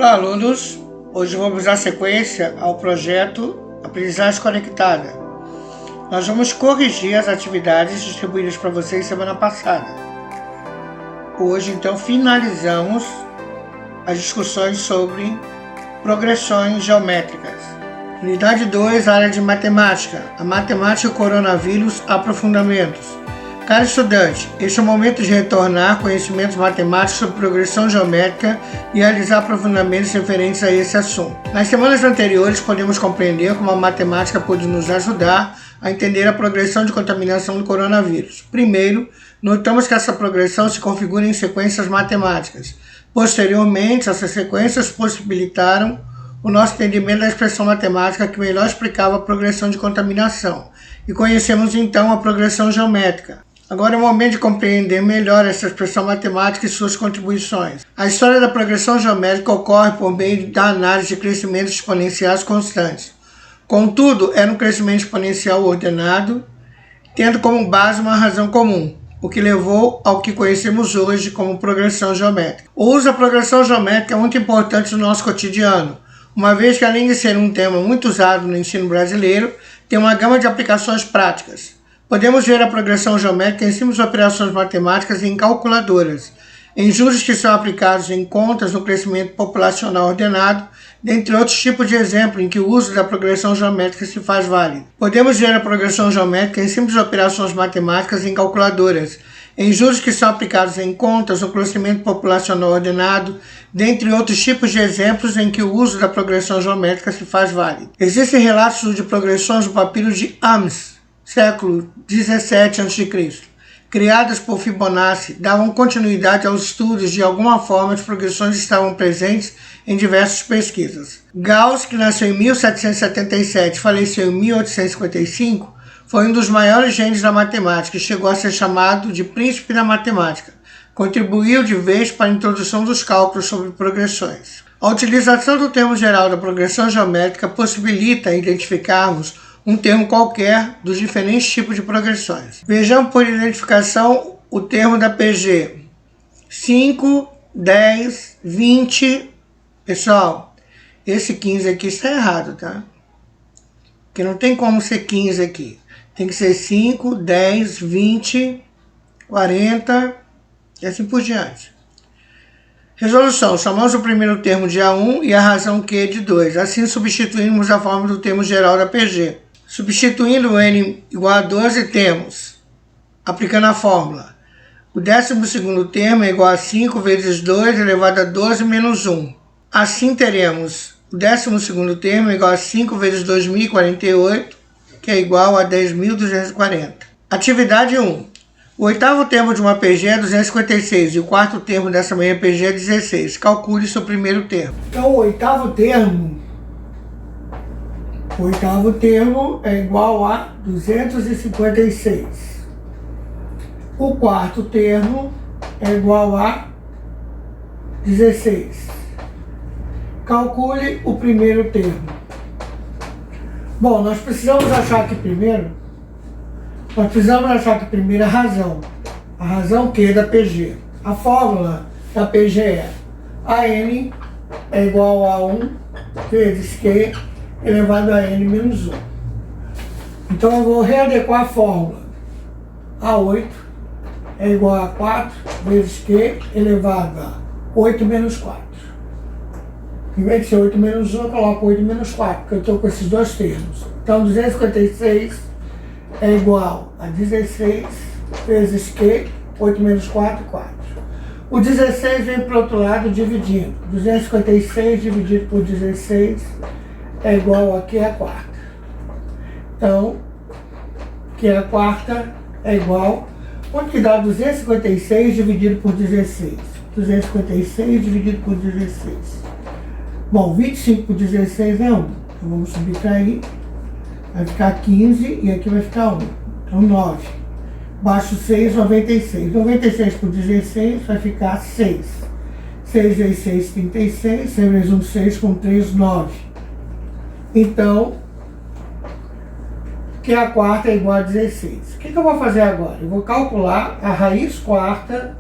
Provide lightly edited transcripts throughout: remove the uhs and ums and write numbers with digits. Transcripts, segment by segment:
Olá, alunos! Hoje vamos dar sequência ao projeto Aprendizagem Conectada. Nós vamos corrigir as atividades distribuídas para vocês semana passada. Hoje, então, finalizamos as discussões sobre progressões geométricas. Unidade 2, área de matemática. A matemática e o coronavírus, aprofundamentos. Caro estudante, este é o momento de retornar conhecimentos matemáticos sobre progressão geométrica e realizar aprofundamentos referentes a esse assunto. Nas semanas anteriores, podemos compreender como a matemática pode nos ajudar a entender a progressão de contaminação do coronavírus. Primeiro, notamos que essa progressão se configura em sequências matemáticas. Posteriormente, essas sequências possibilitaram o nosso entendimento da expressão matemática que melhor explicava a progressão de contaminação. E conhecemos então a progressão geométrica. Agora é o momento de compreender melhor essa expressão matemática e suas contribuições. A história da progressão geométrica ocorre por meio da análise de crescimentos exponenciais constantes. Contudo, era um crescimento exponencial ordenado, tendo como base uma razão comum, o que levou ao que conhecemos hoje como progressão geométrica. O uso da progressão geométrica é muito importante no nosso cotidiano, uma vez que, além de ser um tema muito usado no ensino brasileiro, tem uma gama de aplicações práticas. Podemos ver a progressão geométrica em simples operações matemáticas e em calculadoras, em juros que são aplicados em contas no crescimento populacional ordenado, dentre outros tipos de exemplos em que o uso da progressão geométrica se faz válido. Podemos ver a progressão geométrica em simples operações matemáticas e em calculadoras, em juros que são aplicados em contas no crescimento populacional ordenado, dentre outros tipos de exemplos em que o uso da progressão geométrica se faz válido. Existem relatos de progressões no papiro de Ames, século 17 a.C., criadas por Fibonacci, davam continuidade aos estudos. De alguma forma, as progressões estavam presentes em diversas pesquisas. Gauss, que nasceu em 1777 e faleceu em 1855, foi um dos maiores gênios da matemática e chegou a ser chamado de príncipe da matemática. Contribuiu de vez para a introdução dos cálculos sobre progressões. A utilização do termo geral da progressão geométrica possibilita identificarmos um termo qualquer dos diferentes tipos de progressões. Vejamos por identificação o termo da PG. 5, 10, 20. Pessoal, esse 15 aqui está errado, tá? Porque não tem como ser 15 aqui. Tem que ser 5, 10, 20, 40 e assim por diante. Resolução. Chamamos o primeiro termo de A1 e a razão Q de 2. Assim substituímos a forma do termo geral da PG. Substituindo n igual a 12, temos, aplicando a fórmula, o 12º termo é igual a 5 vezes 2 elevado a 12 menos 1. Assim teremos o 12º termo é igual a 5 vezes 2048, que é igual a 10.240. Atividade 1. O oitavo termo de uma PG é 256 e o quarto termo dessa mesma PG é 16. Calcule seu primeiro termo. Então, o oitavo termo é igual a 256. O quarto termo é igual a 16. Calcule o primeiro termo. Bom, nós precisamos achar aqui primeiro a razão. A razão Q da PG. A fórmula da PG é AN é igual a 1 vezes Q elevado a n menos 1. Então eu vou readequar a fórmula. A8 é igual a 4 vezes Q elevado a 8 menos 4. Em vez de ser 8 menos 1, eu coloco 8 menos 4, porque eu estou com esses dois termos. Então 256 é igual a 16 vezes Q, 8 menos 4, 4. O 16 vem para o outro lado dividindo. 256 dividido por 16 é igual a Q a quarta. Então, Q a quarta é igual... Quanto que dá 256 dividido por 16? 256 dividido por 16. Bom, 25 por 16 é 1. Então, vamos subtrair. Vai ficar 15 e aqui vai ficar 1. Então, 9. Baixo 6, 96. 96 por 16 vai ficar 6. 6 vezes 6, 36. 6 vezes 1, 6 com 3, 9. Então, que a quarta é igual a 16. O que eu vou fazer agora? Eu vou calcular a raiz quarta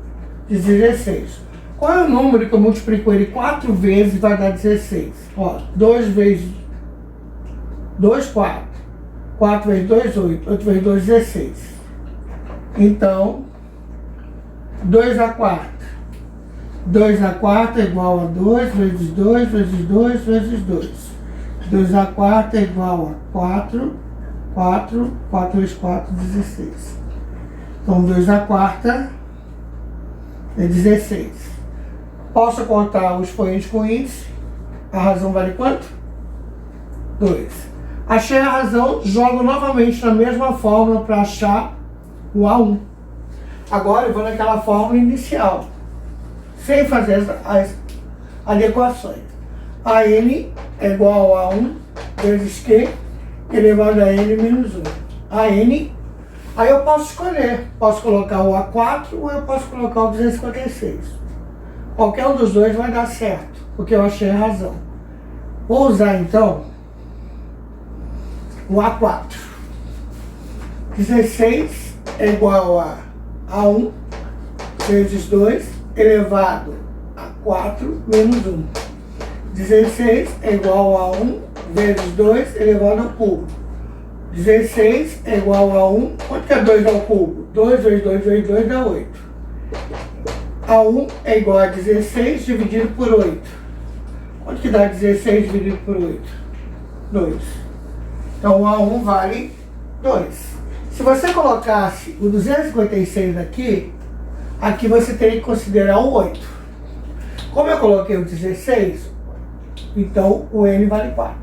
de 16. Qual é o número que eu multiplico ele 4 vezes e vai dar 16? Ó, 2 vezes 2, 4. 4 vezes 2, 8. 8 vezes 2, 16. Então, 2 a 4. 2 a 4 é igual a 2 vezes 2 vezes 2 vezes 2. 2 a 4 é igual a 4. 4. 4 vezes 4, 16. Então, 2 a 4 é 16. Posso contar o expoente com índice. A razão vale quanto? 2. Achei a razão, jogo novamente na mesma fórmula para achar o A1. Agora eu vou naquela fórmula inicial, sem fazer as adequações. AN é igual a 1 vezes Q elevado a N menos 1. AN, aí eu posso escolher, posso colocar o A4 ou eu posso colocar o 256. Qualquer um dos dois vai dar certo, porque eu achei a razão. Vou usar então o A4. 16 é igual a A1 vezes 2 elevado a 4 menos 1. 16 é igual a 1 vezes 2 elevado ao cubo. 16 é igual a 1. Quanto que é 2 ao cubo? 2 vezes 2 vezes 2 dá 8. A1 é igual a 16 dividido por 8. Quanto que dá 16 dividido por 8? 2. Então o A1 vale 2. Se você colocasse o 256 aqui, aqui você teria que considerar o 8. Como eu coloquei o 16, então o N vale 4.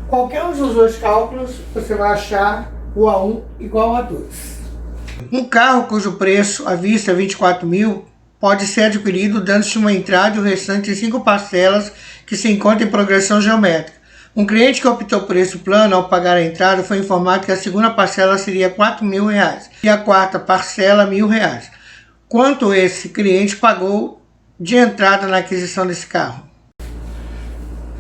Qualquer um dos dois cálculos, você vai achar o A1 igual a 2. Um carro cujo preço à vista é 24 mil pode ser adquirido dando-se uma entrada e o restante em 5 parcelas que se encontram em progressão geométrica. Um cliente que optou por esse plano, ao pagar a entrada, foi informado que a segunda parcela seria R$4.000 e a quarta parcela R$1.000. Quanto esse cliente pagou de entrada na aquisição desse carro?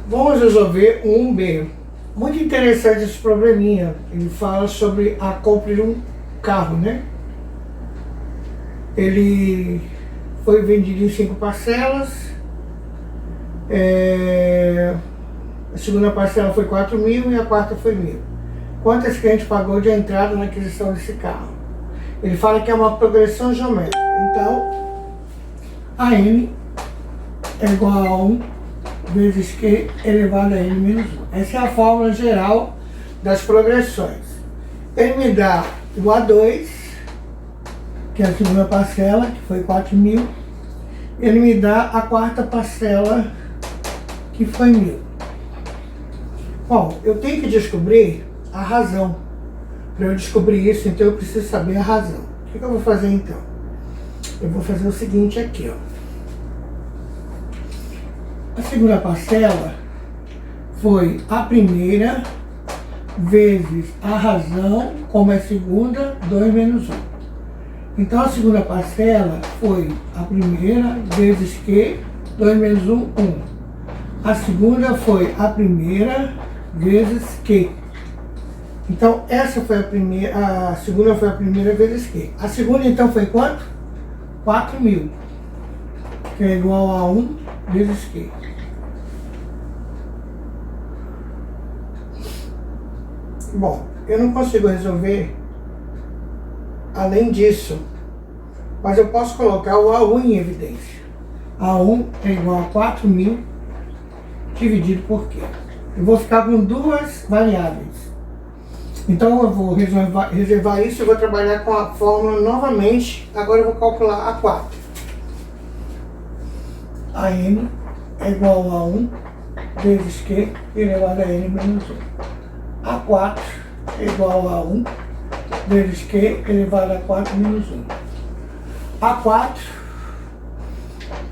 Vamos resolver um 1B. Muito interessante esse probleminha. Ele fala sobre a compra de um carro, né? Ele foi vendido em 5 parcelas. A segunda parcela foi 4.000 e a quarta foi 1.000. Quanto esse cliente pagou de entrada na aquisição desse carro? Ele fala que é uma progressão geométrica. Então, a N é igual a 1 vezes Q elevado a N menos 1. Essa é a fórmula geral das progressões. Ele me dá o A2, que é a segunda parcela, que foi 4.000. Ele me dá a quarta parcela, que foi 1.000. Bom, eu tenho que descobrir a razão. Para eu descobrir isso, então eu preciso saber a razão. O que eu vou fazer então? Eu vou fazer o seguinte aqui, ó. A segunda parcela foi a primeira vezes a razão, como é segunda, 2 menos 1. Então a segunda parcela foi a primeira vezes Q, 2 menos 1, 1. A segunda foi a primeira vezes Q. Então essa foi a primeira, a segunda foi a primeira vezes Q. A segunda então foi quanto? 4.000, que é igual a 1 vezes Q. Bom, eu não consigo resolver além disso, mas eu posso colocar o A1 em evidência. A1 é igual a 4.000 dividido por Q. Eu vou ficar com duas variáveis. Então eu vou reservar isso e vou trabalhar com a fórmula novamente. Agora eu vou calcular A4. A N é igual a 1 vezes Q elevado a N menos 1. A4 é igual a 1 vezes Q elevado a 4 menos 1. A4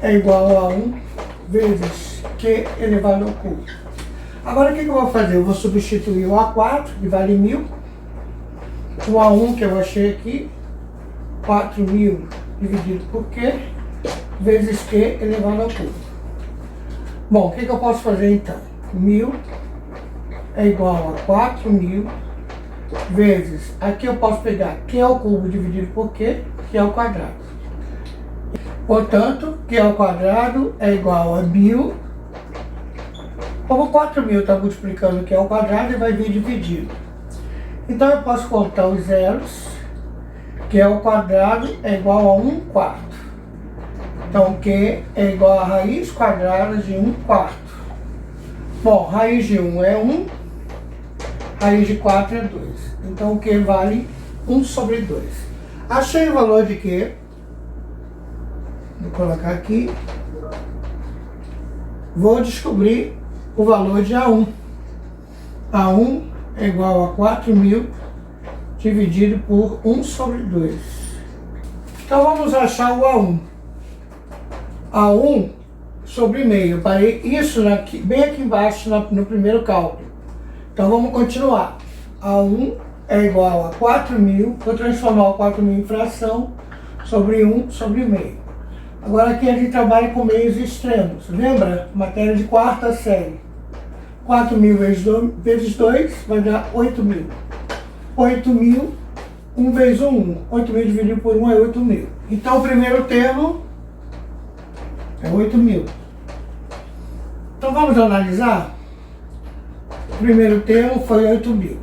é igual a 1 vezes Q elevado ao cubo. Agora o que eu vou fazer? Eu vou substituir o A4, que vale 1.000, o A1 que eu achei aqui, 4.000 dividido por Q, vezes Q elevado ao cubo. Bom, o que eu posso fazer então? 1.000 é igual a 4.000 vezes, aqui eu posso pegar Q ao cubo dividido por Q, que é ao quadrado. Portanto, q ao quadrado é igual a 1000. Como 4.000 está multiplicando q ao quadrado, ele vai vir dividido. Então eu posso contar os zeros. Q ao quadrado é igual a 1 quarto. Então Q é igual a raiz quadrada de 1 quarto. Bom, raiz de 1 é 1, raiz de 4 é 2. Então Q vale 1 sobre 2. Achei o valor de Q. Vou colocar aqui. Vou descobrir o valor de A1. A1 é igual a 4.000 dividido por 1 sobre 2. Então vamos achar o A1. A1 sobre meio. Eu parei isso bem aqui embaixo no primeiro cálculo. Então vamos continuar. A1 é igual a 4.000. Vou transformar o 4.000 em fração sobre 1 sobre meio. Agora aqui a gente trabalha com meios extremos. Lembra? Matéria de quarta série. 4.000 vezes 2 vai dar 8.000. 8.000, 1 vezes 1. 8.000 dividido por 1 é 8.000. Então o primeiro termo é 8.000. Então vamos analisar. O primeiro termo foi 8.000.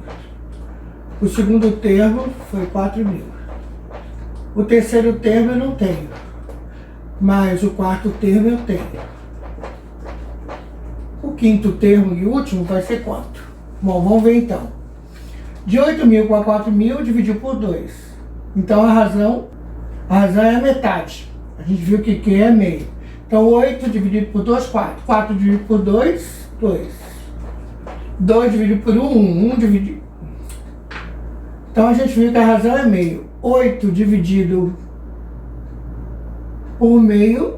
O segundo termo foi 4.000. O terceiro termo eu não tenho. Mas o quarto termo eu tenho. O quinto termo e último vai ser quanto? Bom, vamos ver então. De 8.000 para 4.000 dividiu por 2. Então a razão é a metade. A gente viu que Q é meio. Então 8 dividido por 2, 4. 4 dividido por 2, 2. 2 dividido por 1, 1 dividido. Então a gente viu que a razão é meio. 8 dividido por meio.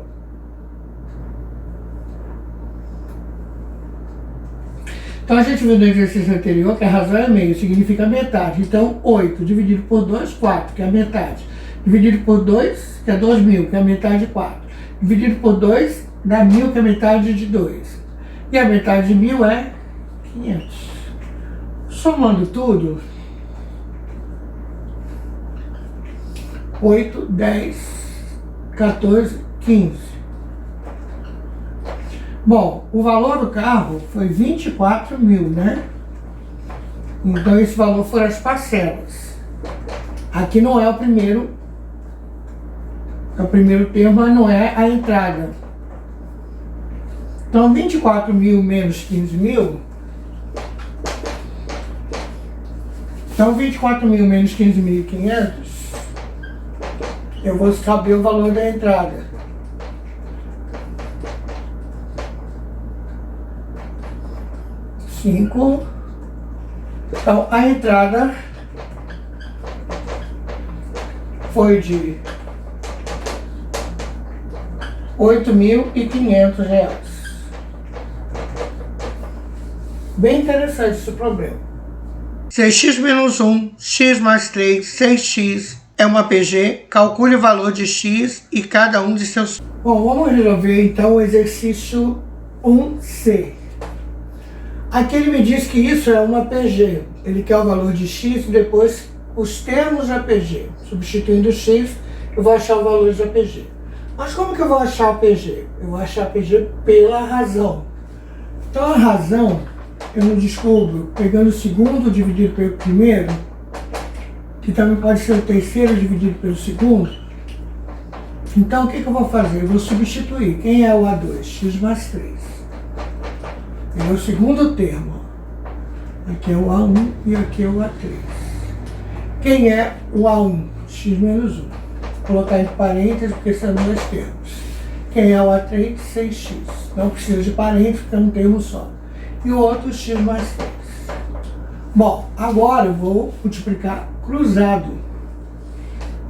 Então a gente viu no exercício anterior que a razão é meio, significa metade. Então 8 dividido por 2, 4, que é a metade. Dividido por 2, que é 2.000, que é a metade de 4. Dividido por 2, dá 1.000, que é a metade de 2. E a metade de 1.000 é 500. Somando tudo, 8, 10, 14, 15. Bom, o valor do carro foi 24.000, né? Então esse valor foram as parcelas. Aqui não é o primeiro termo, mas não é a entrada. Então 24.000 menos 15.000. Então 24.000 menos 15.500. Eu vou saber o valor da entrada. 5. Então a entrada foi de R$8.500. Bem interessante esse problema. 6x menos 1, x mais 3, 6x é uma PG. Calcule o valor de x e cada um de seus... Bom, vamos resolver então o exercício 1C. Aqui ele me diz que isso é uma PG. Ele quer o valor de x e depois os termos da PG. Substituindo x, eu vou achar o valor da PG. Mas como que eu vou achar a PG? Eu vou achar a PG pela razão. Então a razão eu não descubro pegando o segundo dividido pelo primeiro, que também pode ser o terceiro dividido pelo segundo. Então o que eu vou fazer? Eu vou substituir. Quem é o A2? X mais 3. É o segundo termo. Aqui é o A1 e aqui é o A3. Quem é o A1? X menos 1. Vou colocar entre parênteses porque são dois termos. Quem é o A3? 6x. Não precisa de parênteses porque é um termo só. E o outro x mais 3. Bom, agora eu vou multiplicar cruzado.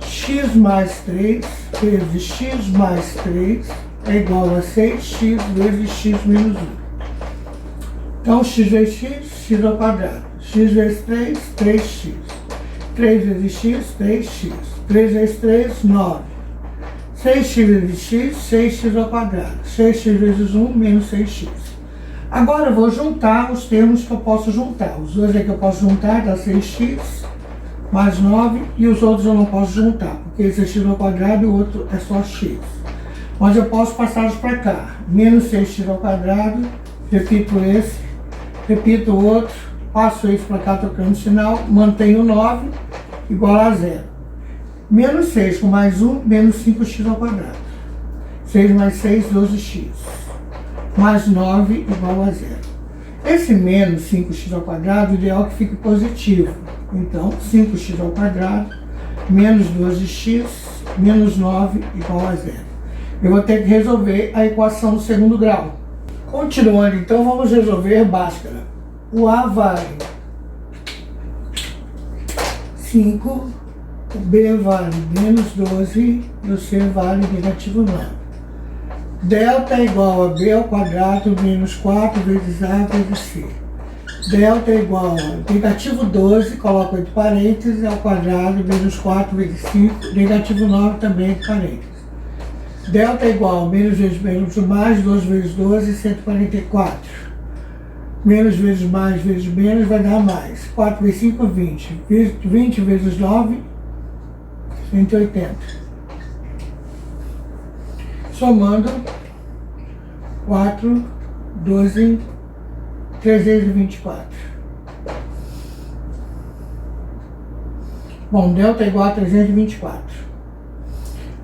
X mais 3 vezes x mais 3 é igual a 6x vezes x menos 1. Então, x vezes x, x ao quadrado. X vezes 3, 3x. 3 vezes x, 3x. 3 vezes 3, 9. 6x vezes x, 6x ao quadrado. 6x vezes 1, menos 6x. Agora eu vou juntar os termos que eu posso juntar. Os dois é que eu posso juntar, dá 6x mais 9. E os outros eu não posso juntar, porque esse é x ao quadrado e o outro é só x. Mas eu posso passá-los para cá. Menos 6x ao quadrado, repito esse, repito o outro, passo esse para cá trocando sinal, mantenho 9 igual a 0. Menos 6 com mais 1, menos 5x ao quadrado. 6 mais 6, 12x. Mais 9 igual a 0. Esse menos 5x ao quadrado, o ideal é que fique positivo. Então, 5x ao quadrado, menos 12x, menos 9 igual a 0. Eu vou ter que resolver a equação do segundo grau. Continuando, então, vamos resolver Bhaskara. O A vale 5, o B vale menos 12 e o C vale negativo 9. Delta é igual a B ao quadrado menos 4 vezes A vezes C. Delta é igual a negativo 12, coloco entre parênteses, ao quadrado menos 4 vezes 5, negativo 9 também entre parênteses. Delta é igual a menos vezes menos mais, 2 vezes 12, 144. Menos vezes mais vezes menos vai dar mais. 4 vezes 5, 20. 20 vezes 9, 180. Somando 4, 12, 324. Bom, delta é igual a 324.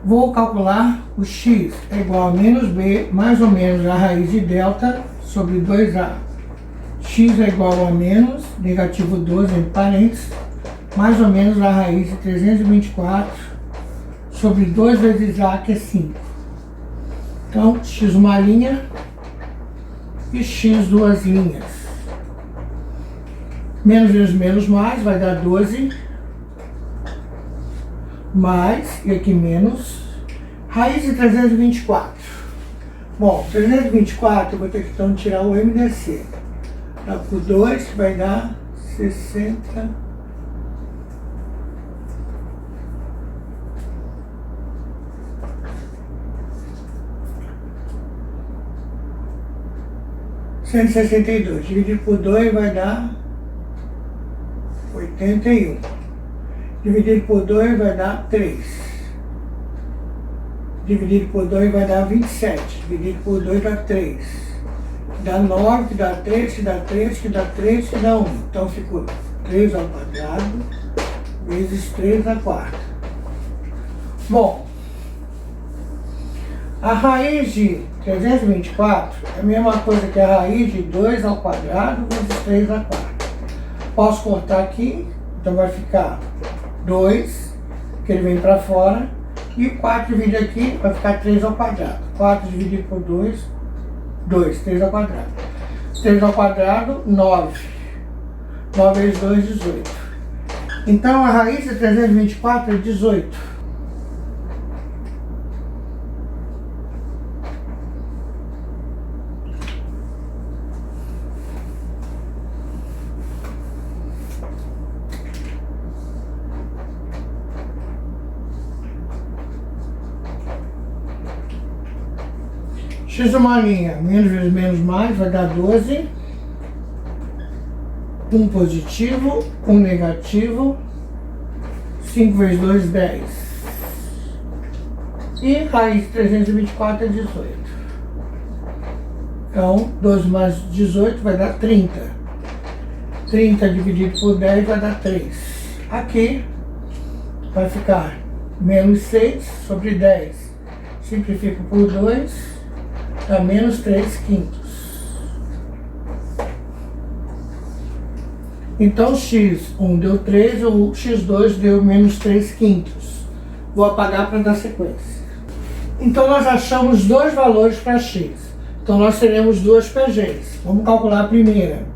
Vou calcular o x é igual a menos b, mais ou menos a raiz de delta sobre 2a. X é igual a menos, negativo 12 entre parênteses, mais ou menos a raiz de 324 sobre 2 vezes a, que é 5. Então, x uma linha e x duas linhas. Menos vezes menos mais vai dar 12. Mais, e aqui menos, raiz de 324. Bom, 324 eu vou ter que então tirar o MDC. Tá, por 2 vai dar 60. $162. Dividido por 2 vai dar 81. Dividido por 2 vai dar 3. Dividido por 2 vai dar 27. Dividido por 2 dá 3. Dá 9, que dá 3, que dá 3, que dá 3, que dá 1. Então ficou 3 ao quadrado vezes 3 à quarta. Bom, a raiz de 324 é a mesma coisa que a raiz de 2 ao quadrado vezes 3 à quarta. Posso cortar aqui, então vai ficar 2, que ele vem para fora, e 4 dividido aqui vai ficar 3 ao quadrado. 4 dividido por 2, 2, 3 ao quadrado. 3 ao quadrado, 9. 9 vezes 2, 18. Então a raiz de 324 é 18. X uma linha, menos vezes menos mais, vai dar 12. 1 positivo, 1 negativo. 5 vezes 2, 10. E raiz de 324 é 18. Então, 12 mais 18 vai dar 30. 30 dividido por 10 vai dar 3. Aqui vai ficar menos 6 sobre 10. Simplifico por 2. Dá menos 3 quintos. Então, x1 deu 3, o x2 deu menos 3 quintos. Vou apagar para dar sequência. Então, nós achamos dois valores para x. Então, nós teremos duas PGs. Vamos calcular a primeira.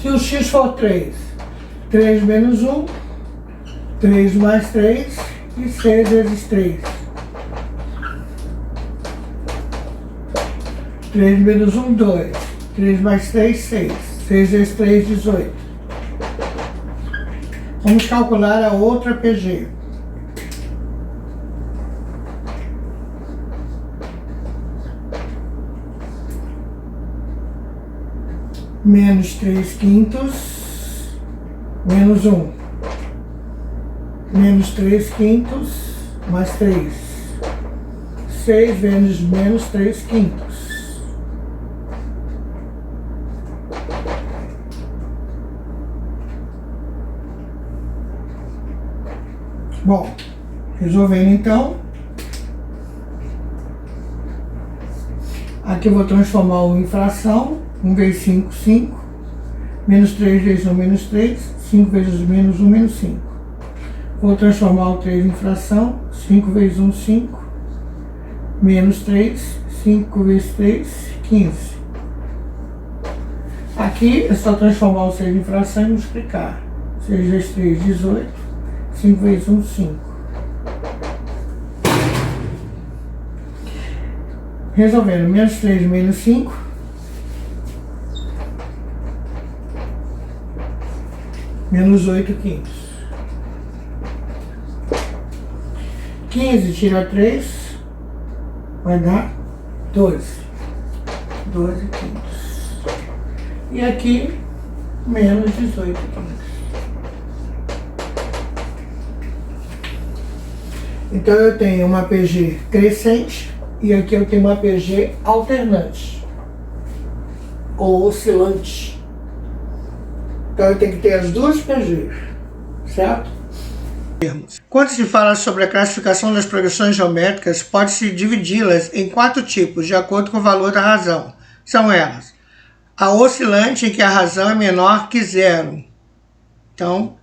Se o x for 3, 3 menos 1, 3 mais 3 e 6 vezes 3. 3 menos 1, 2. 3 mais 3, 6. 6 vezes 3, 18. Vamos calcular a outra PG. Menos 3 quintos, menos 1. menos 3 quintos, mais 3. 6 vezes menos 3 quintos. Bom, resolvendo então, aqui eu vou transformar 1 em fração. 1 vezes 5, 5. Menos 3 vezes 1, menos 3. 5 vezes menos 1, menos 5. Vou transformar o 3 em fração. 5 vezes 1, 5. Menos 3. 5 vezes 3, 15. Aqui é só transformar o 6 em fração e multiplicar. 6 vezes 3, 18. 5 vezes 1, 5. Resolvendo, menos 3 menos 5. Menos 8 quintos. 15 tira 3, vai dar 12. 12 quintos. E aqui, menos 18 quintos. Então eu tenho uma PG crescente e aqui eu tenho uma PG alternante ou oscilante. Então eu tenho que ter as duas PGs, certo? Quando se fala sobre a classificação das progressões geométricas, pode-se dividi-las em 4 tipos, de acordo com o valor da razão. São elas: a oscilante, em que a razão é menor que zero. Então,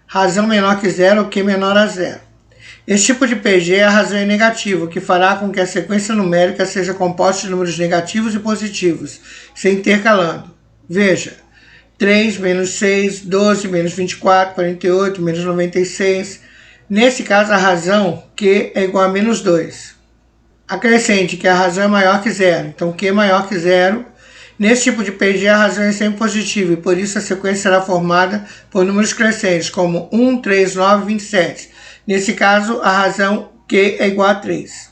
razão menor que zero, o Q menor a zero. Esse tipo de PG é a razão é negativa, o que fará com que a sequência numérica seja composta de números negativos e positivos, se intercalando. Veja, 3 menos 6, 12 menos 24, 48, menos 96. Nesse caso, a razão Q é igual a menos 2. A crescente, que a razão é maior que zero, então Q é maior que zero. Nesse tipo de PG, a razão é sempre positiva e por isso a sequência será formada por números crescentes, como 1, 3, 9, 27. Nesse caso, a razão Q é igual a 3.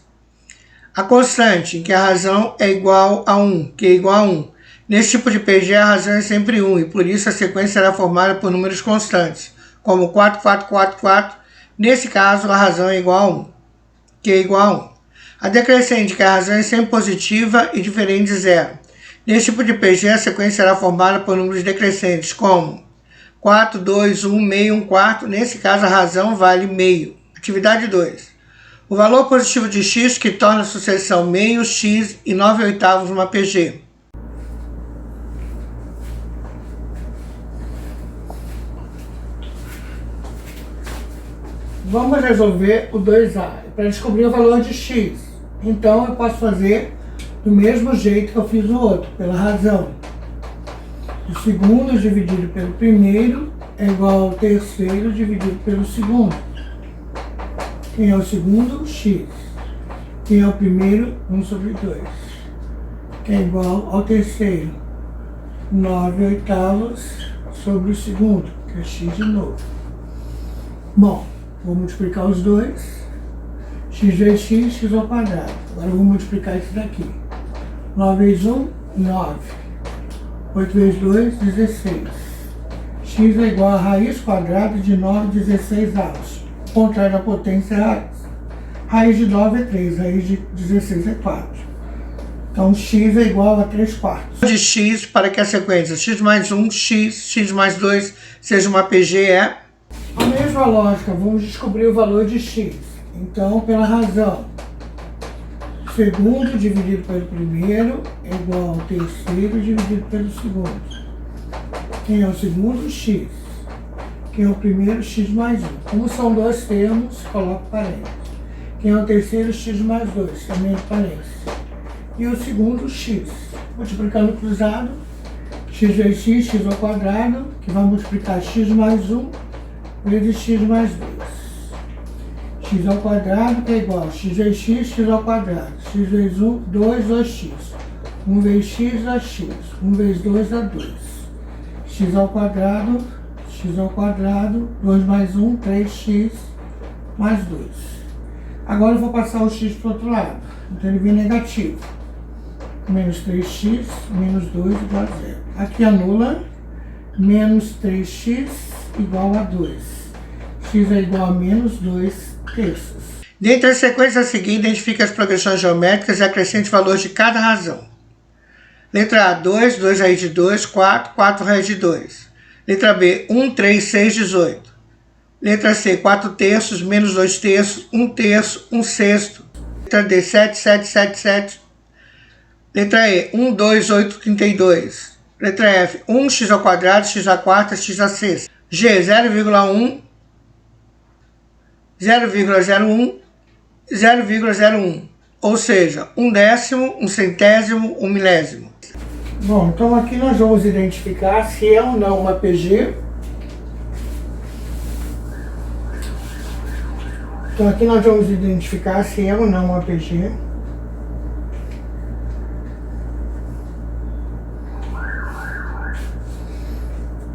A constante, em que a razão é igual a 1, Q é igual a 1. Nesse tipo de PG, a razão é sempre 1 e por isso a sequência será formada por números constantes, como 4, 4, 4, 4. Nesse caso, a razão é igual a 1, Q é igual a 1. A decrescente, que a razão é sempre positiva e diferente de zero. Nesse tipo de PG, a sequência será formada por números decrescentes, como 4, 2, 1, meio, 1 quarto. Nesse caso, a razão vale meio. Atividade 2. O valor positivo de x que torna a sucessão meio, x e 9 oitavos uma PG. Vamos resolver o 2A para descobrir o valor de x. Então, eu posso fazer do mesmo jeito que eu fiz o outro, pela razão. O segundo dividido pelo primeiro é igual ao terceiro dividido pelo segundo. Quem é o segundo? X. Quem é o primeiro? 1 sobre 2. Que é igual ao terceiro. 9 oitavos sobre o segundo, que é x de novo. Bom, vou multiplicar os dois. X vezes x, x ao quadrado. Agora eu vou multiplicar isso daqui. 9 vezes 1, 9. 8 vezes 2, 16. X é igual a raiz quadrada de 9, 16 avos. O contrário da potência é raiz. Raiz de 9 é 3, raiz de 16 é 4. Então, x é igual a 3 quartos. De x para que a sequência x mais 1, x mais 2 seja uma PG é... A mesma lógica, vamos descobrir o valor de x. Então, pela razão, segundo dividido pelo primeiro é igual ao terceiro dividido pelo segundo. Quem é o segundo? X. Quem é o primeiro? X mais 1. Como são dois termos, coloco parênteses. Quem é o terceiro? X mais 2, também parênteses. E o segundo, x. Multiplicando cruzado, x vezes x, x ao quadrado, que vai multiplicar x mais 1 vezes x mais 2. X ao quadrado, que é igual a x vezes x, x ao quadrado. X vezes 1, 2, 2x. 1 vezes x dá x. 1 vezes 2 dá 2. X ao quadrado, 2 mais 1, 3x mais 2. Agora eu vou passar o x para o outro lado. Então ele vem negativo. Menos 3x, menos 2 igual a 0. Aqui anula. Menos 3x igual a 2. x é igual a menos 2 terços. Dentre as sequências a seguir, identifique as progressões geométricas e acrescente valores de cada razão. Letra A, 2, 2 raiz de 2, 4, 4 raiz de 2. Letra B, 1, 3, 6, 18. Letra C, 4 terços, menos 2 terços, 1 terço, 1 sexto. Letra D, 7, 7, 7, 7. Letra E, 1, 2, 8, 32. Letra F, 1 x ao quadrado, x à quarta, x à sexta. G, 0,1, 0,01, 0,01. Ou seja, 1/10, 1/100, 1/1000. Bom, então aqui nós vamos identificar se é ou não uma PG. Então aqui nós vamos identificar se é ou não uma PG.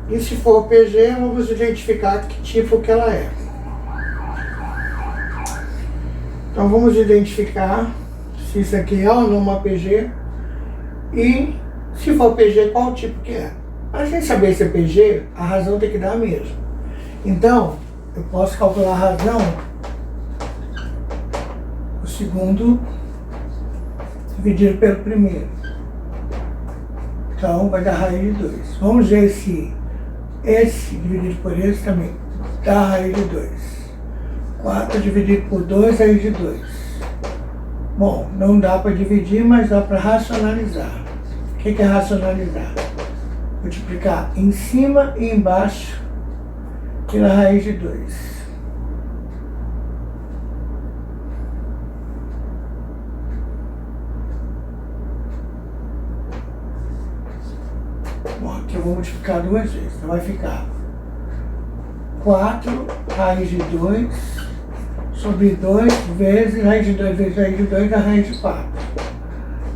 E se for PG, vamos identificar que tipo que ela é. Então vamos identificar se isso aqui é ou não uma PG. E se for PG, qual tipo que é. Para a gente saber se é PG, a razão tem que dar a mesma. Então, eu posso calcular a razão o segundo dividido pelo primeiro. Então vai dar raiz de 2. Vamos ver se esse dividido por esse também dá raiz de 2. 4 dividido por 2, raiz de 2. Bom, não dá para dividir, mas dá para racionalizar. O que é racionalizar? Multiplicar em cima e embaixo pela raiz de 2. Bom, aqui eu vou multiplicar duas vezes. Então vai ficar 4 raiz de 2 sobre 2 vezes raiz de 2 vezes raiz de 2 dá raiz de 4.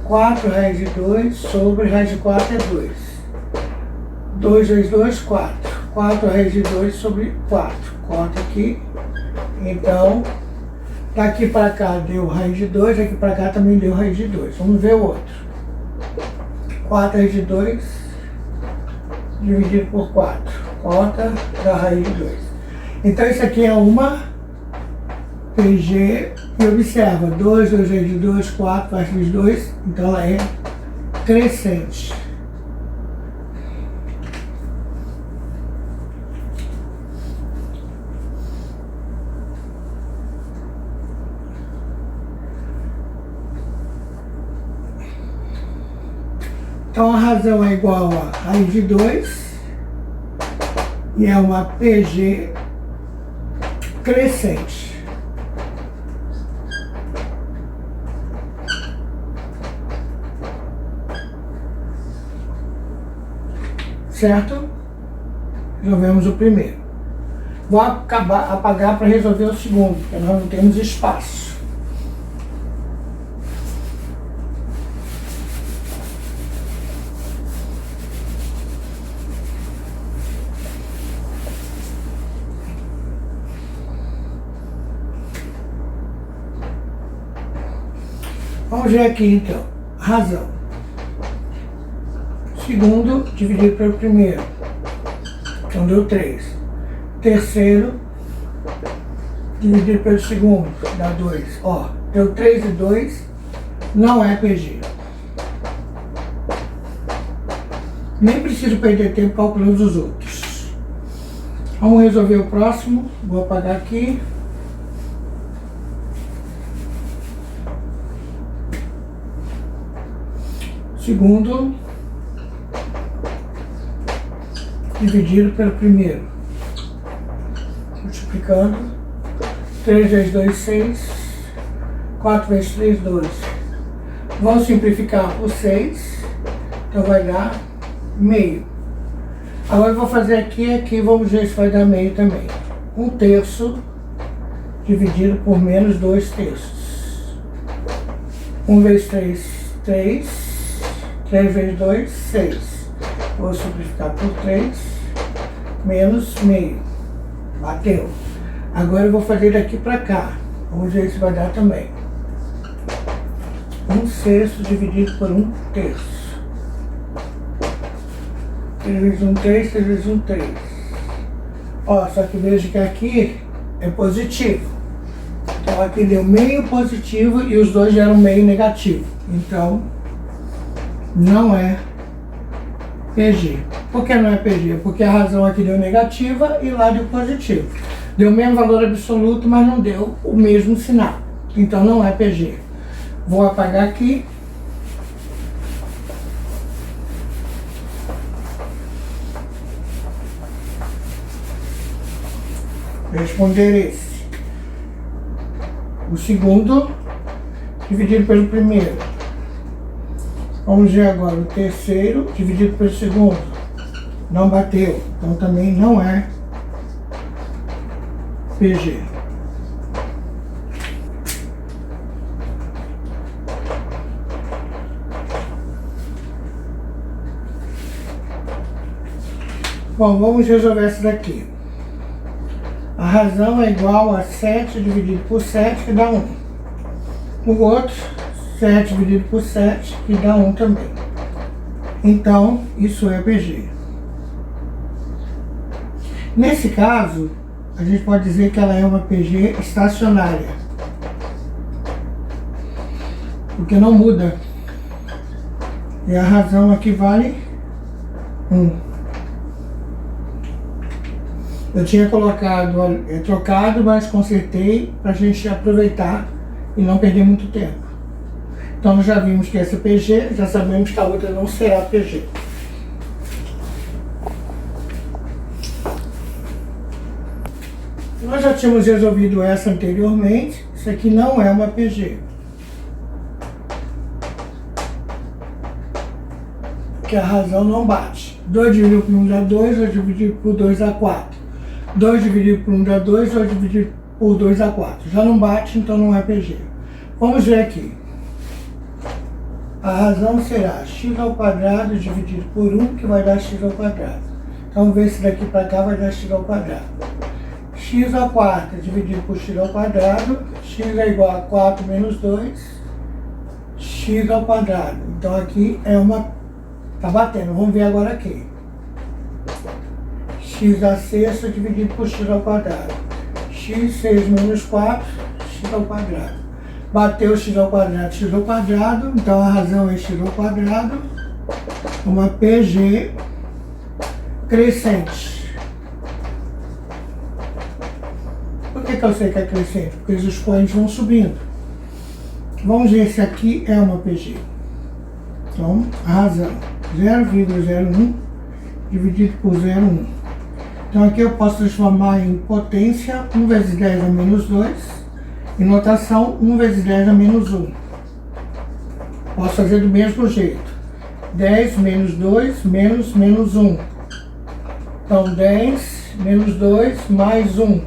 4 raiz de 2 sobre raiz de 4 é 2. 2 vezes 2, 4. 4 raiz de 2 sobre 4. Corta aqui. Então, daqui para cá deu raiz de 2, daqui para cá também deu raiz de 2. Vamos ver o outro. 4 raiz de 2 dividido por 4. Corta, dá raiz de 2. Então, isso aqui é uma PG. E observa, 2 raiz de 2, 4 raiz de 2. Então, ela é crescente. Então a razão é igual a raiz de 2 e é uma PG crescente. Certo? Resolvemos o primeiro. Vou apagar para resolver o segundo, porque nós não temos espaço. Vamos ver aqui então, razão. Segundo dividido pelo primeiro, então deu 3. Terceiro dividido pelo segundo, dá 2. Ó, deu 3 e 2, não é PG. Nem preciso perder tempo calculando os outros. Vamos resolver o próximo, vou apagar aqui. Segundo dividido pelo primeiro, multiplicando. 3 vezes 2, 6. 4 vezes 3, 12. Vamos simplificar por 6, então vai dar meio. Agora eu vou fazer aqui, vamos ver se vai dar meio também. 1 terço dividido por menos 2 terços. 1 vezes 3, 3. 3 vezes 2, 6. Vou simplificar por 3, menos meio. Bateu. Agora eu vou fazer daqui para cá. Vamos ver se vai dar também. 1 sexto dividido por 1 terço. 3 vezes 1, 3, 3 vezes 1, 3. Ó, só que veja que aqui é positivo. Então aqui deu meio positivo e os dois deram meio negativo. Então não é PG. Por que não é PG? Porque a razão aqui deu negativa e lá deu positivo. Deu o mesmo valor absoluto, mas não deu o mesmo sinal. Então não é PG. Vou apagar aqui. Responder esse. O segundo dividido pelo primeiro. Vamos ver agora o terceiro dividido pelo segundo. Não bateu. Então também não é PG. Bom, vamos resolver essa daqui. A razão é igual a 7 dividido por 7, que dá 1. O outro, 7 dividido por 7, que dá 1 também. Então, isso é PG. Nesse caso, a gente pode dizer que ela é uma PG estacionária. Porque não muda. E a razão aqui vale 1. Eu tinha trocado, mas consertei para a gente aproveitar e não perder muito tempo. Então nós já vimos que essa é PG, já sabemos que a outra não será PG. Nós já tínhamos resolvido essa anteriormente, isso aqui não é uma PG. Porque a razão não bate. 2 dividido por 1 dá 2, 2 dividido por 2 dá 4. 2 dividido por 1 dá 2, 2 dividido por 2 dá 4. Já não bate, então não é PG. Vamos ver aqui. A razão será x ao quadrado dividido por 1, que vai dar x ao quadrado. Então, vamos ver se daqui para cá vai dar x ao quadrado. X à quarta dividido por x ao quadrado. X é igual a 4 menos 2. X ao quadrado. Então, aqui é uma... Tá batendo. Vamos ver agora aqui. X à sexta dividido por x ao quadrado. X, 6 menos 4, x ao quadrado. Bateu x ao quadrado, então a razão é x ao quadrado, uma PG crescente. Por que eu sei que é crescente? Porque os expoentes vão subindo. Vamos ver se aqui é uma PG. Então, a razão 0,01 dividido por 0,1. Então aqui eu posso transformar em potência 1 vezes 10 a menos 2, em notação 1 vezes 10 a menos 1. Posso fazer do mesmo jeito. 10 menos 2 menos 1. Então 10 menos 2 mais 1.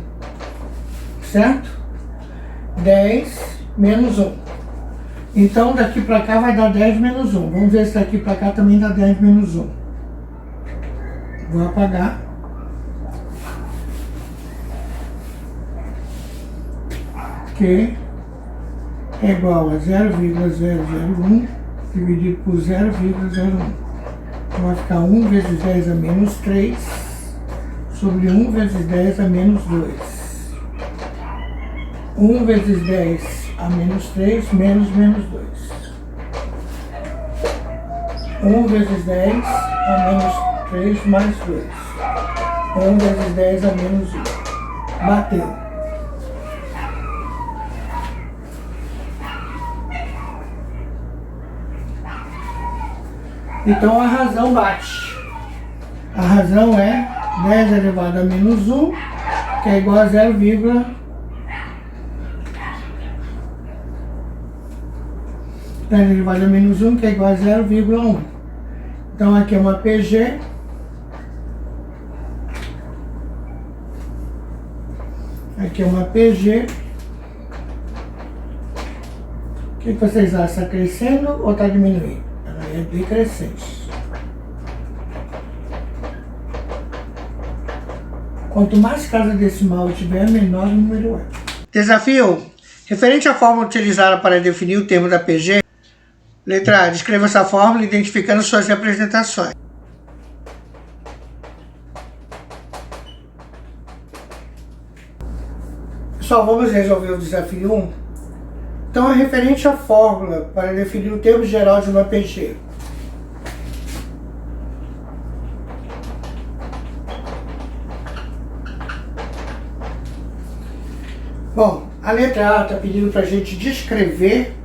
Certo? 10 menos 1. Então daqui para cá vai dar 10 menos 1. Vamos ver se daqui para cá também dá 10 menos 1. Vou apagar. Que é igual a 0,001 dividido por 0,01. Então vai ficar 1 vezes 10 a menos 3 sobre 1 vezes 10 a menos 2. 1 vezes 10 a menos 3 menos 2. 1 vezes 10 a menos 3 mais 2. 1 vezes 10 a menos 1. Bateu. Então a razão bate. A razão é 10 elevado a menos 1, que é igual a 0, 10 elevado a menos 1, que é igual a 0,1. Então aqui é uma PG. Aqui é uma PG. O que vocês acham? Está crescendo ou está diminuindo? Ela é decrescente. Quanto mais casa decimal tiver, menor o número é. Desafio. Referente à fórmula utilizada para definir o termo da PG, letra A. Descreva essa fórmula identificando suas representações. Pessoal, vamos resolver o desafio 1. Então, é referente à fórmula para definir o termo geral de uma PG. Bom, a letra A está pedindo para a gente descrever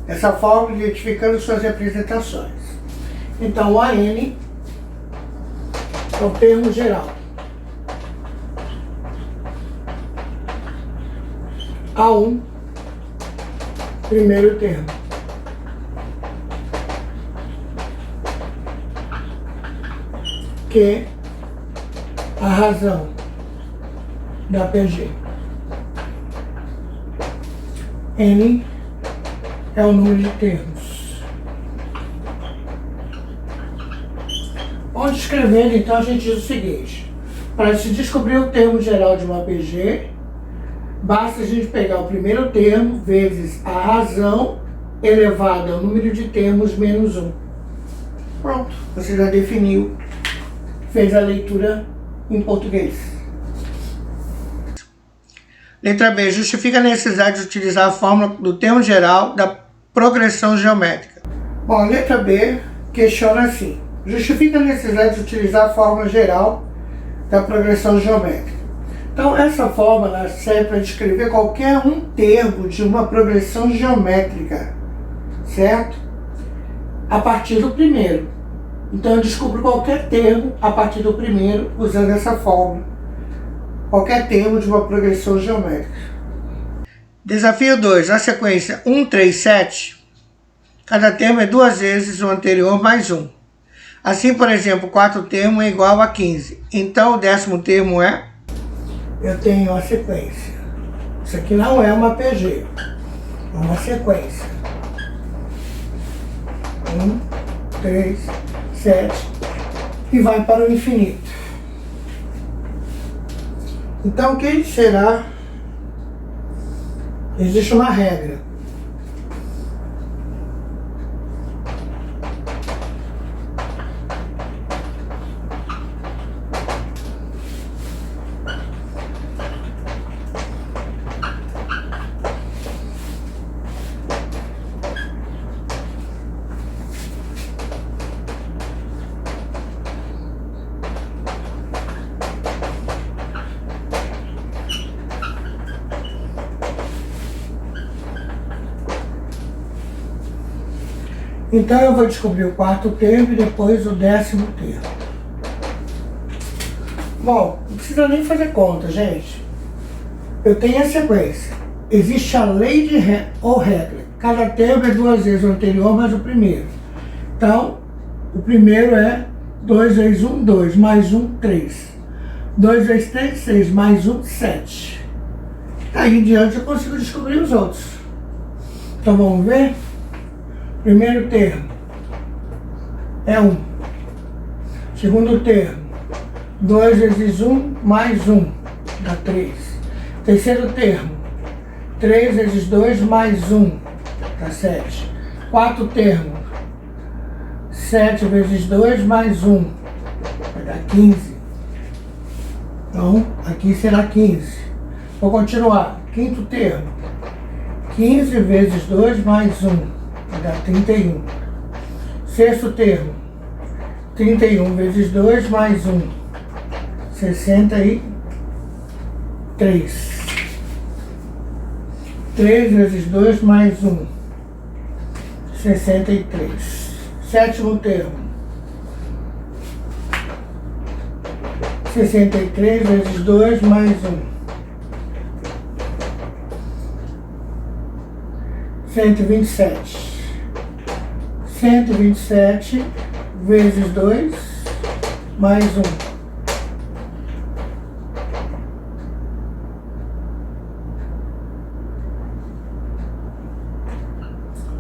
essa fórmula identificando suas representações. Então, o AN é o termo geral. A1, primeiro termo. Q, a razão da PG. N é o número de termos. Bom, descrevendo, então, a gente diz o seguinte: para se descobrir o termo geral de uma PG, basta a gente pegar o primeiro termo vezes a razão elevada ao número de termos menos 1. Pronto, você já definiu, fez a leitura em português. Letra B. Justifica a necessidade de utilizar a fórmula do termo geral da progressão geométrica. Bom, a letra B questiona assim: justifica a necessidade de utilizar a fórmula geral da progressão geométrica. Então, essa fórmula serve para descrever qualquer um termo de uma progressão geométrica, certo? A partir do primeiro. Então, eu descubro qualquer termo a partir do primeiro usando essa fórmula. Qualquer termo de uma progressão geométrica. Desafio 2. Na sequência 1, 3, 7, cada termo é 2 vezes o anterior mais 1. Assim, por exemplo, 4 termo é igual a 15. Então, o 10º termo é? Eu tenho a sequência. Isso aqui não é uma PG. É uma sequência. 1, 3, 7 e vai para o infinito. Então, quem será? Existe uma regra. Então, eu vou descobrir o 4º termo e depois o 10º termo. Bom, não precisa nem fazer conta, gente. Eu tenho a sequência. Existe a lei de regra. Cada termo é 2 vezes o anterior mais o primeiro. Então, o primeiro é 2 vezes 1, 2, mais 1, 3. 2 vezes 3, 6, mais 1, 7. Aí em diante eu consigo descobrir os outros. Então, vamos ver? Primeiro termo é 1. Segundo termo, 2 vezes 1 mais 1, dá 3. Terceiro termo, 3 vezes 2 mais 1, dá 7. Quarto termo, 7 vezes 2 mais 1, vai dar 15. Então, aqui será 15. Vou continuar. Quinto termo, 15 vezes 2 mais 1. Vai dar 31. Sexto termo, 31 vezes 2 mais 1, 63. 3 vezes 2 mais 1, 63. Sétimo termo, 63 vezes 2 mais 1, 127. 127 vezes 2 mais 1.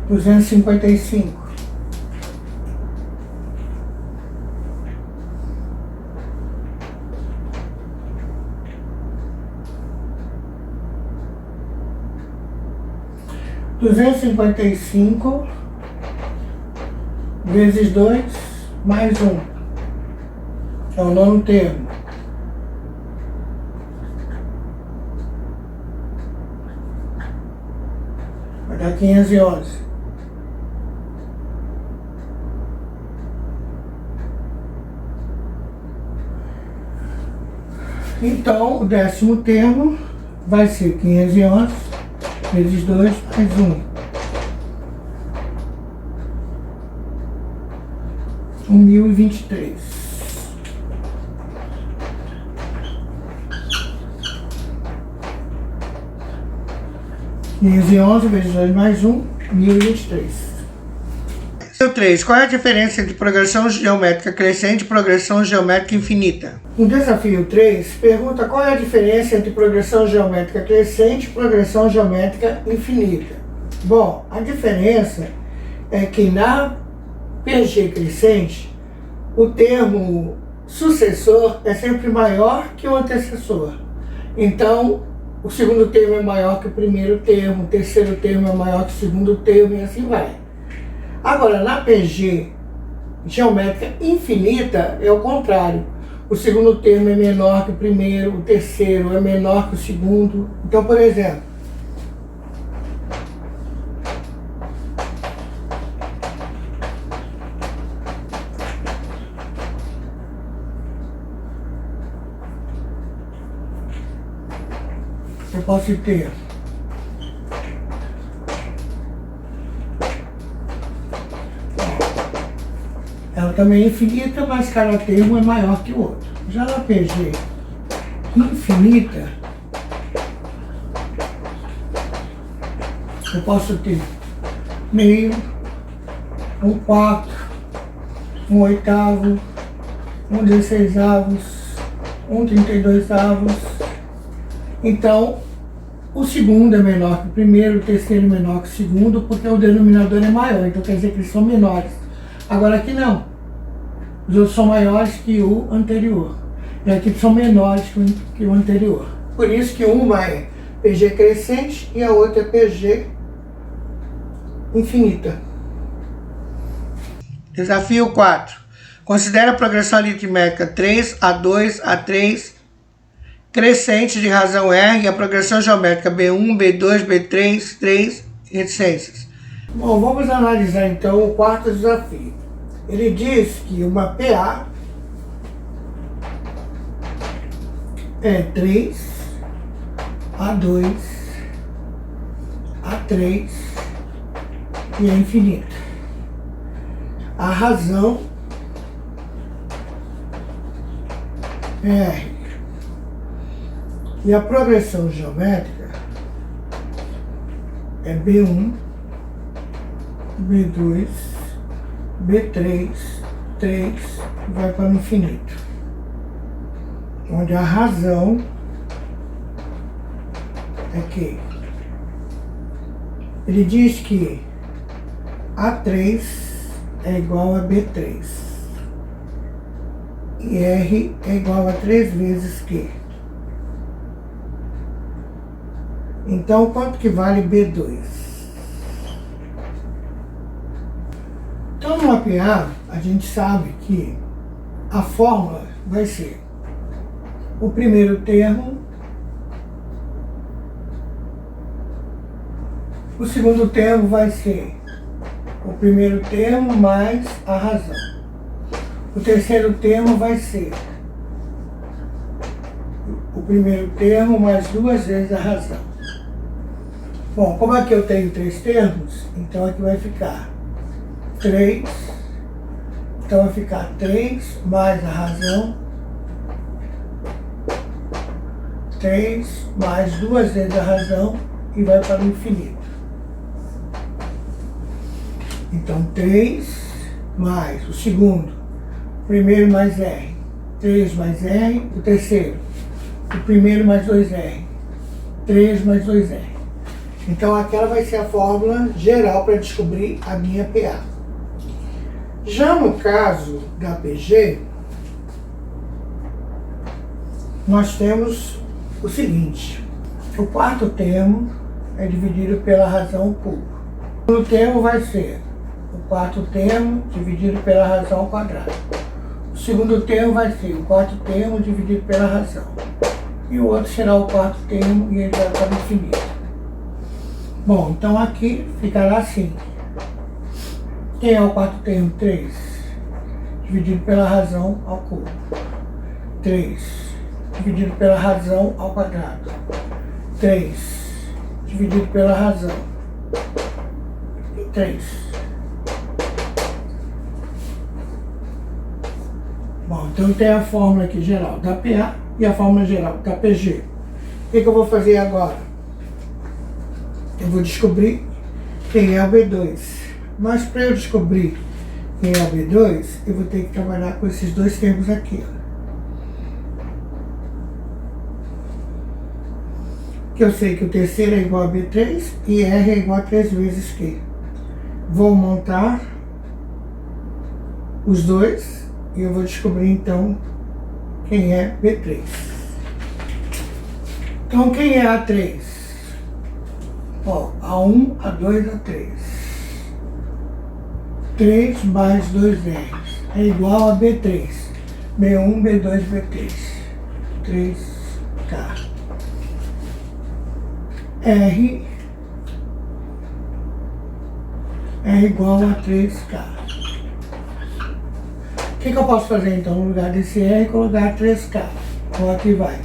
255. 255 vezes 2 mais 1. É o nono termo. dá 511. Então, o 10º termo vai ser 511 vezes 2 mais 1. 1023. 511 vezes 2 mais 1, 1023. 3. Qual é a diferença entre progressão geométrica crescente e progressão geométrica infinita? No desafio 3, pergunta qual é a diferença entre progressão geométrica crescente e progressão geométrica infinita. Bom, a diferença é que na PG crescente, o termo sucessor é sempre maior que o antecessor. Então, o segundo termo é maior que o primeiro termo, o terceiro termo é maior que o segundo termo e assim vai. Agora, na PG geométrica infinita é o contrário. O segundo termo é menor que o primeiro, o terceiro é menor que o segundo. Então, por exemplo, eu posso ter ela também é infinita, mas cada termo é maior que o outro. Já na PG infinita, eu posso ter meio, 1/4, 1/8, 1/16, 1/32. Então, o segundo é menor que o primeiro, o terceiro é menor que o segundo, porque o denominador é maior, então quer dizer que eles são menores. Agora aqui não. Os outros são maiores que o anterior. E aqui são menores que o anterior. Por isso que uma é PG crescente e a outra é PG infinita. Desafio 4. Considere a progressão aritmética 3, A2, A3, crescente de razão R e a progressão geométrica B1, B2, B3, 3, reticências. Bom, vamos analisar então o quarto desafio. Ele diz que uma PA é 3, A2, A3 e é infinita. A razão é R. E a progressão geométrica é B1, B2, B3, 3, vai para o infinito. Onde a razão é que ele diz que A3 é igual a B3 e R é igual a 3 vezes Q. Então, quanto que vale B2? Então, no PA, a gente sabe que a fórmula vai ser o primeiro termo, o segundo termo vai ser o primeiro termo mais a razão. O terceiro termo vai ser o primeiro termo mais 2 vezes a razão. Bom, como aqui eu tenho 3 termos, então aqui vai ficar 3, então vai ficar 3 mais a razão, 3 mais 2 vezes a razão e vai para o infinito. Então 3 mais o segundo, primeiro mais R, 3 mais R, o terceiro, o primeiro mais 2R, 3 mais 2R. Então aquela vai ser a fórmula geral para descobrir a minha PA. Já no caso da PG, nós temos o seguinte: o quarto termo é dividido pela razão ao cubo. O segundo termo vai ser o quarto termo dividido pela razão ao quadrado. O segundo termo vai ser o quarto termo dividido pela razão. E o outro será o quarto termo e ele vai para o infinito. Bom, então aqui ficará assim. Quem é o quarto termo? 3. Dividido pela razão ao cubo. 3. Dividido pela razão ao quadrado. 3. Dividido pela razão. E 3. Bom, então tem a fórmula aqui geral da PA e a fórmula geral da PG. O que eu vou fazer agora? Eu vou descobrir quem é o B2. Mas para eu descobrir quem é o B2, eu vou ter que trabalhar com esses dois termos aqui. Que eu sei que o terceiro é igual a B3 e R é igual a 3 vezes Q. Vou montar os dois e eu vou descobrir então quem é B3. Então quem é A3? Ó, A1, A2, A3. 3 mais 2R é igual a B3. B1, B2, B3. 3K. R é igual a 3K. O que eu posso fazer então? No lugar desse R, colocar 3K. Então aqui vai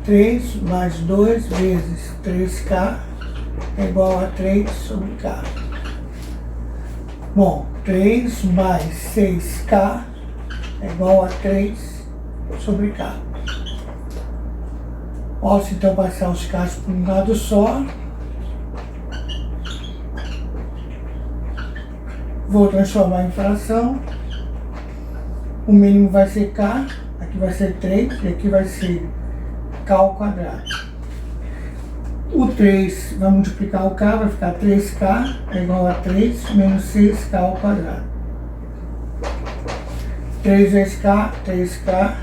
3 mais 2 vezes 3K é igual a 3 sobre K. Bom, 3 mais 6K é igual a 3 sobre K. Posso então passar os K's por um lado só. Vou transformar em fração. O mínimo vai ser K, aqui vai ser 3 e aqui vai ser K ao quadrado. O 3 vai multiplicar o K, vai ficar 3K é igual a 3 menos 6K ao quadrado. 3 vezes K, 3K,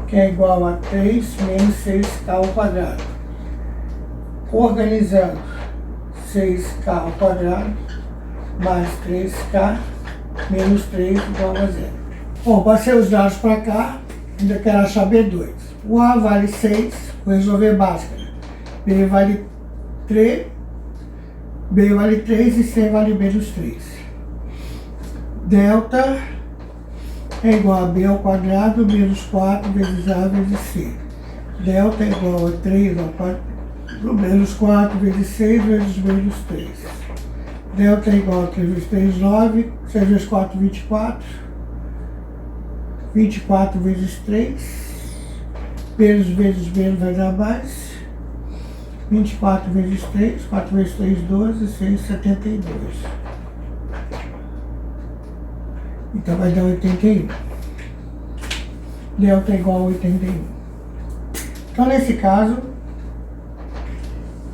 que é igual a 3 menos 6K ao quadrado. Organizando 6K ao quadrado mais 3K menos 3 igual a 0. Bom, passei os dados para cá, ainda quero achar B2. O A vale 6, vou resolver básica. B vale 3, B vale 3 e C vale menos 3. Delta é igual a B ao quadrado menos 4 vezes A vezes C. Delta é igual a 3 ao quadrado menos 4 vezes 6 vezes menos 3. Delta é igual a 3 vezes 3, 9. 6 vezes 4, 24. 24 vezes 3. Menos vezes menos vai dar mais. 24 vezes 3. 4 vezes 3, 12. 6, 72. Então vai dar 81. Delta é igual a 81. Então nesse caso,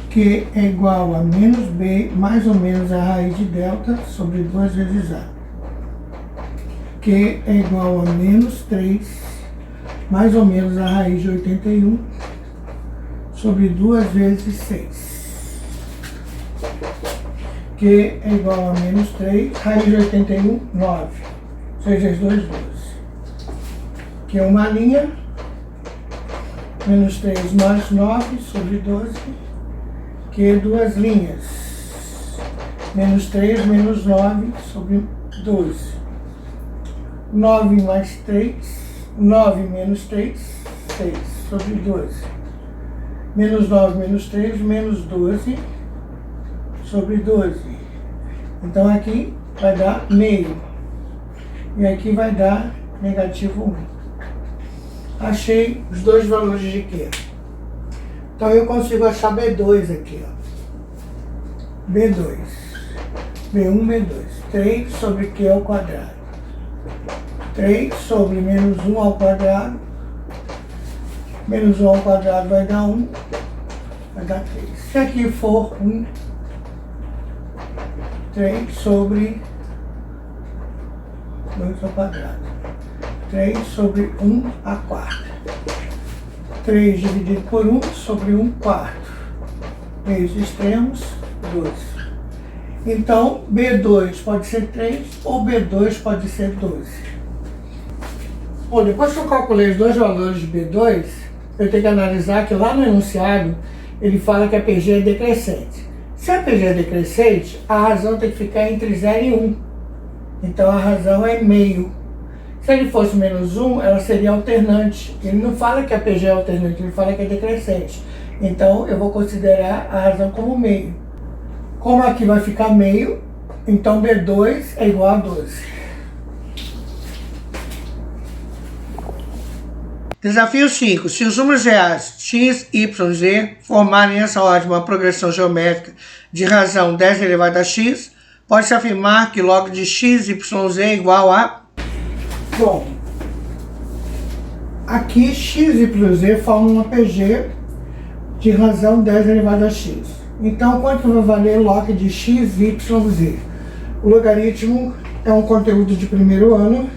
Q é igual a menos B mais ou menos a raiz de delta sobre 2 vezes A. Q é igual a menos 3 mais ou menos a raiz de 81 sobre 2 vezes 6. Q é igual a menos 3, raiz de 81, 9. 6 vezes 2, 12. Q é uma linha, menos 3 mais 9 sobre 12. Q é duas linhas, menos 3 menos 9 sobre 12. 9 mais 3, 9 menos 3, 6 sobre 12. Menos 9 menos 3, menos 12 sobre 12. Então aqui vai dar meio. E aqui vai dar negativo 1. Achei os dois valores de Q. Então eu consigo achar B2 aqui, ó. B2. B1, B2. 3 sobre Q ao quadrado. 3 sobre menos 1 ao quadrado. Menos 1 ao quadrado vai dar 1. Vai dar 3. Se aqui for 1, 3 sobre 2 ao quadrado. 3 sobre 1 a quarta. 3 dividido por 1 sobre 1 quarto. Meios extremos, 12. Então, B2 pode ser 3 ou B2 pode ser 12. Bom, depois que eu calculei os dois valores de B2, eu tenho que analisar que lá no enunciado ele fala que a PG é decrescente. Se a PG é decrescente, a razão tem que ficar entre 0 e 1. Então a razão é meio. Se ele fosse menos 1, ela seria alternante. Ele não fala que a PG é alternante, ele fala que é decrescente. Então eu vou considerar a razão como meio. Como aqui vai ficar meio, então B2 é igual a 12. Desafio 5. Se os números reais x, y, z formarem essa ordem uma progressão geométrica de razão 10 elevado a x, pode-se afirmar que log de x, y, z é igual a... Bom, aqui x, y, z formam uma PG de razão 10 elevado a x. Então, quanto vai valer log de x, y, z? O logaritmo é um conteúdo de primeiro ano,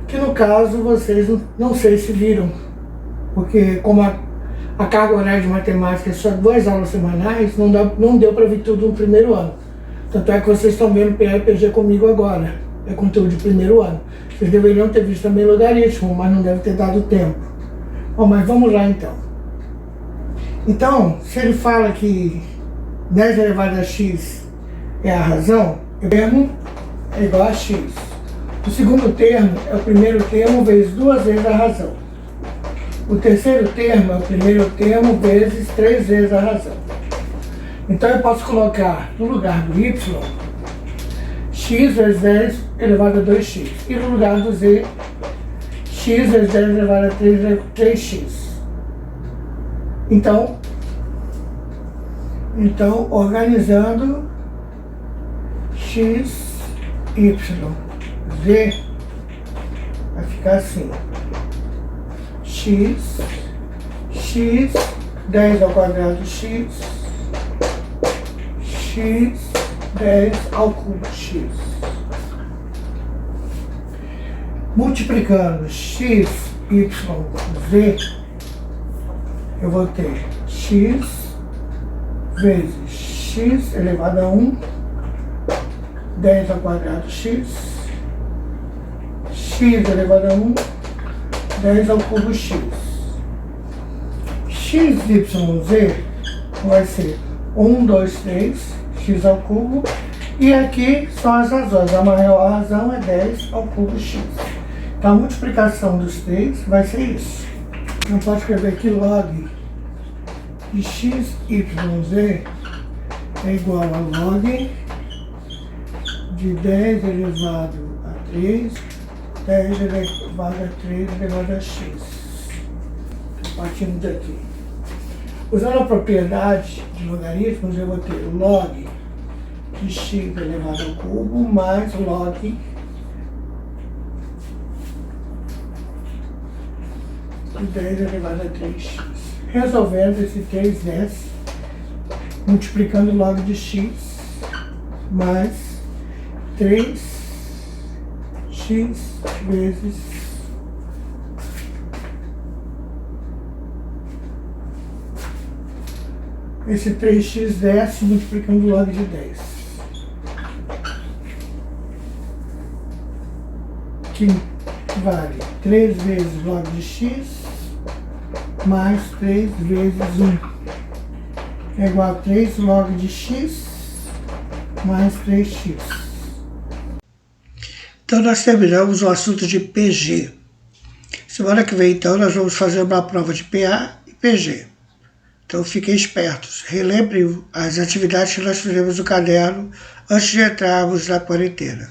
que no caso vocês não sei se viram, porque como a carga horária de matemática é só 2 aulas semanais, não deu para vir tudo no primeiro ano. Tanto é que vocês estão vendo PA e PG comigo agora, é conteúdo de primeiro ano. Vocês deveriam ter visto também logaritmo, mas não deve ter dado tempo. Bom, mas vamos lá então. Então, se ele fala que 10 elevado a x é a razão, o termo é igual a x. O segundo termo é o primeiro termo vezes 2 vezes a razão. O terceiro termo é o primeiro termo vezes 3 vezes a razão. Então eu posso colocar no lugar do y, x vezes 10 elevado a 2x. E no lugar do z, x vezes 10 elevado a 3x. Então organizando x, y, z vai ficar assim: x 10 ao quadrado x 10 ao cubo x. Multiplicando x, y, z, eu vou ter x vezes x elevado a 1, 10 ao quadrado x elevado a 1, 10 ao cubo x. X, y, z vai ser 1, 2, 3, x ao cubo. E aqui são as razões. A maior razão é 10 ao cubo x. Então a multiplicação dos 3 vai ser isso. Então pode escrever aqui log de x, y, z é igual a log de 10 elevado a 3, 10 elevado a 3 elevado a x. Partindo daqui. Usando a propriedade de logaritmos, eu vou ter log de x elevado ao cubo mais log de 10 elevado a 3x. Resolvendo esse 3s, multiplicando log de x mais 3x vezes esse 3x desce multiplicando log de 10. Que vale 3 vezes log de x mais 3 vezes 1. É igual a 3 log de x mais 3x. Então nós terminamos o assunto de PG. Semana que vem, então, nós vamos fazer uma prova de PA e PG. Então fiquem espertos. Relembrem as atividades que nós fizemos no caderno antes de entrarmos na quarentena.